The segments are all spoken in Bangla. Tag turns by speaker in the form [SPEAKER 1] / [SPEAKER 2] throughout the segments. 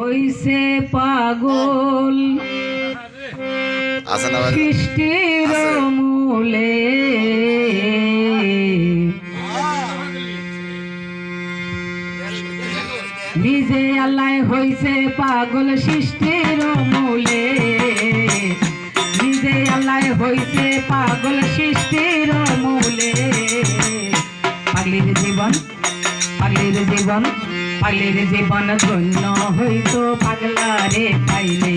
[SPEAKER 1] হইছে পাগল সৃষ্টির মূলে নিজে আল্লাহ হইছে পাগল সৃষ্টির মূলে নিজে আল্লাহ হইছে পাগল সৃষ্টির মূলে পাগলির জীবন পাগলির জীবন পাগলির জীবন ধন্য হইতো পাগলারে পাইলে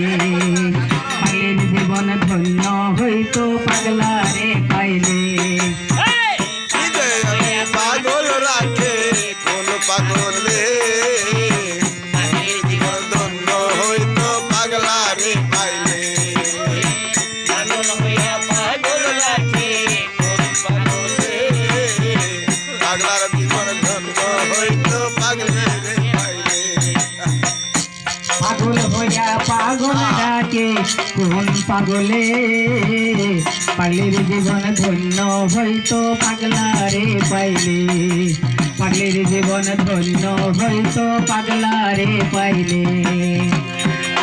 [SPEAKER 1] পাগলির জীবন ধন্য হইতো পাগলারে পাইলে
[SPEAKER 2] পাগল রাখে কোন পাগলে ধন্য হইতো পাগলারে পাইলে পাগল রাখে কোন পাগলে পাগলার জীবন ধন্য হইতো পাগলারে পাইলে
[SPEAKER 1] পাগল হইয়া পাগল ডাকে কোন পাগলে পাগলের জীবন ধন্য হইতো পাগলারে পাইলে পাগলের জীবন ধন্য হইতো পাগলারে পাইলে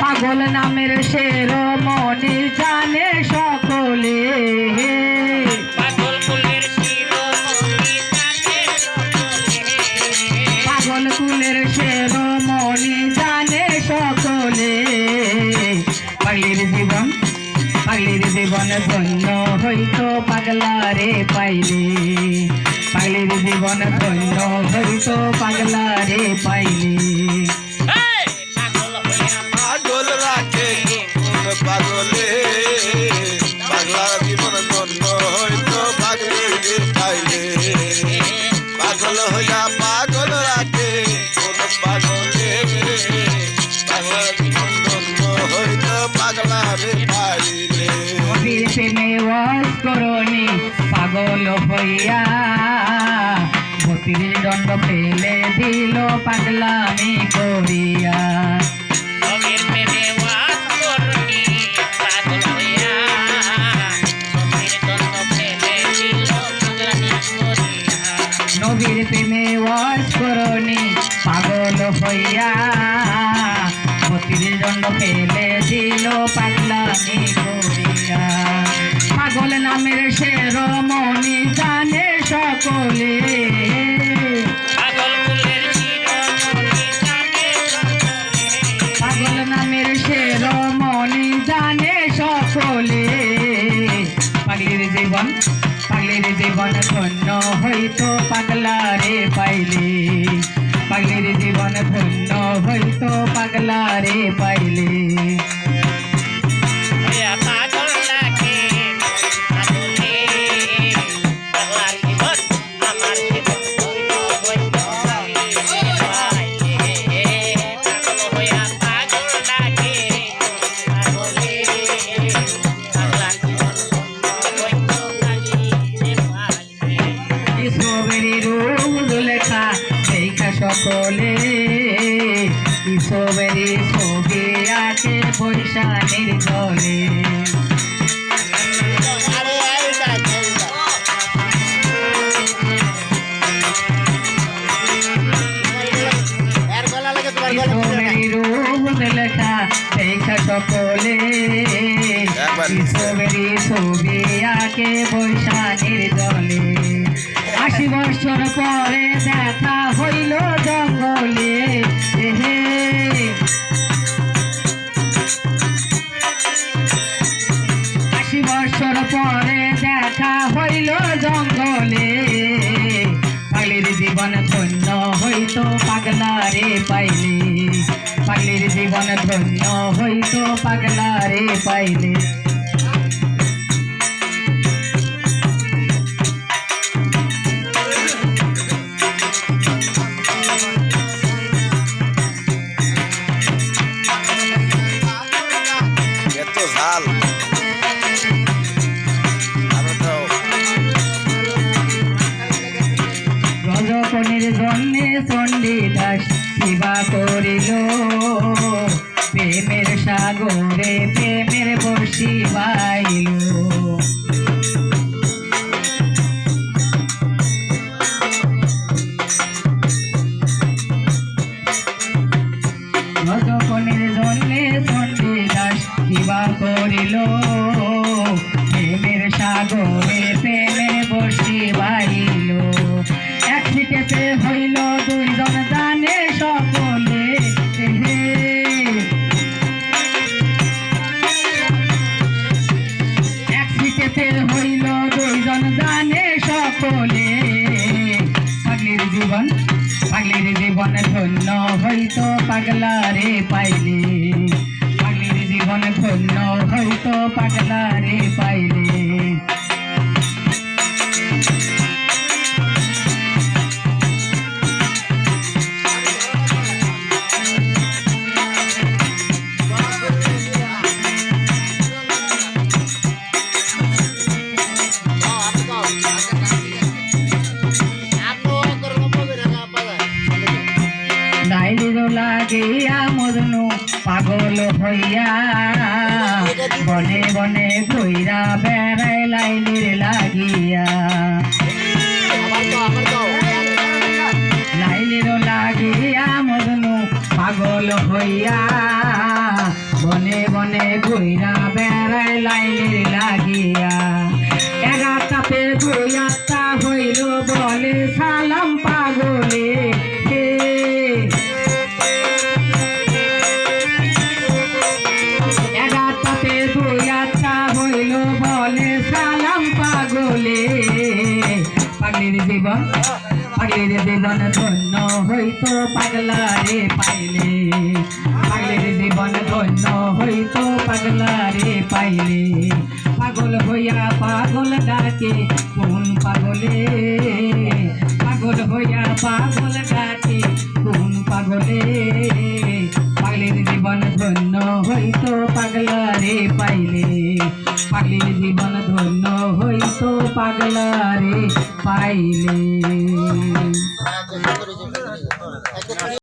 [SPEAKER 1] পাগল নামের শের মনে জানে সকলে পাগল কুলের শের মনে জানে সকলে পাগলের জীবন ধন্য হইতো পাগলারে পাইলে পাগলের জীবন ধন্য হইতো পাগলারে পাইলে
[SPEAKER 2] পাগল রাখে কোন পাগলে পাগলার জীবন ধন্য হইতো পাগলারে পাইলে পাগল হইয়া পাগল রাখে কোন পাগলে পাগলার জীবন ধন্য হইতো পাগলারে পাইলে
[SPEAKER 1] প্রেমে ওয়াজ করনি পাগল হইয়া গতির দণ্ড ফেলে দিল পাগলামি করিয়া নবীর প্রেমে ওয়াজ করনি পাগল হইয়া গতির দণ্ড ফেলে দিল পাগলামি করিয়া নবীর প্রেমে ওয়াজ করনি পাগল হইয়া গতির দণ্ড ফেলে দিল পাগলামি করিয়া পাগল নামের শের মনি জানে সকলে পাগল নামের শের মনি জানে সকলে পাগলের জীবন ধন্য হইতো পাগলারে পাইলে পাগলের জীবন ধন্য হইতো পাগলারে পাইলে সকলে ইসবেরি ছবি আছে বৈশাখের জলে লেখা দেখা সকলে ইসবেরি ছবি আঁকে বৈশাখের জলে ৮০ বছর পরে দেখা হইল জঙ্গলে ৮০ বছর পরে দেখা হইল জঙ্গলে পাগলের জীবন ধন্য হইতো পাগলারে পাইলে পাগলের জীবন ধন্য হইতো পাগলারে পাইলে রজকনের জন্যে চণ্ডীদাস সেবা করিল প্রেমের সাগরে প্রেমের বর্ষি বাইল প্রেমের জন্যে চণ্ডীদাস কিবা করিল প্রেমের সাগরে প্রেমে বসিবাইল এক ছিটেতে হইল দুইজন জানে সকলে এক ছিটেতে হইল দুইজন জানে সকলে পাগলির জীবন ধন্য হইতো পাগলারে পাইলে পাগলির জীবন ধন্য হইতো পাগলারে পাইলে লাইলির লাগিয়া মজনু পাগল হইয়া বনে বনে ঘুইরা বেড়ায় লাইলির লাগিয়া লাইলির লাগিয়া মজনু পাগল হইয়া বনে বনে ঘুইরা বেড়ায় লাইলির লাগিয়া এগাতাতে ঘুইয়াটা হইল বলে সালাম পাগলে এগাতাতে ঘুইয়াটা হইল বলে সালাম পাগলে পাগলির জীবন ধন্য হইতো পাগলারে পাইলে পাগলির জীবন ধন্য হইতো পাগলারে পাইলে পাগল হইয়া পাগল ডাকে কোন পাগলে পাগল হইয়া পাগল ডাকে কোন পাগলে পাগলির জীবন ধন্য হইতো পাগলারে পাইলে পাগলির জীবন ধন্য হইতো পাগলারে পাইলে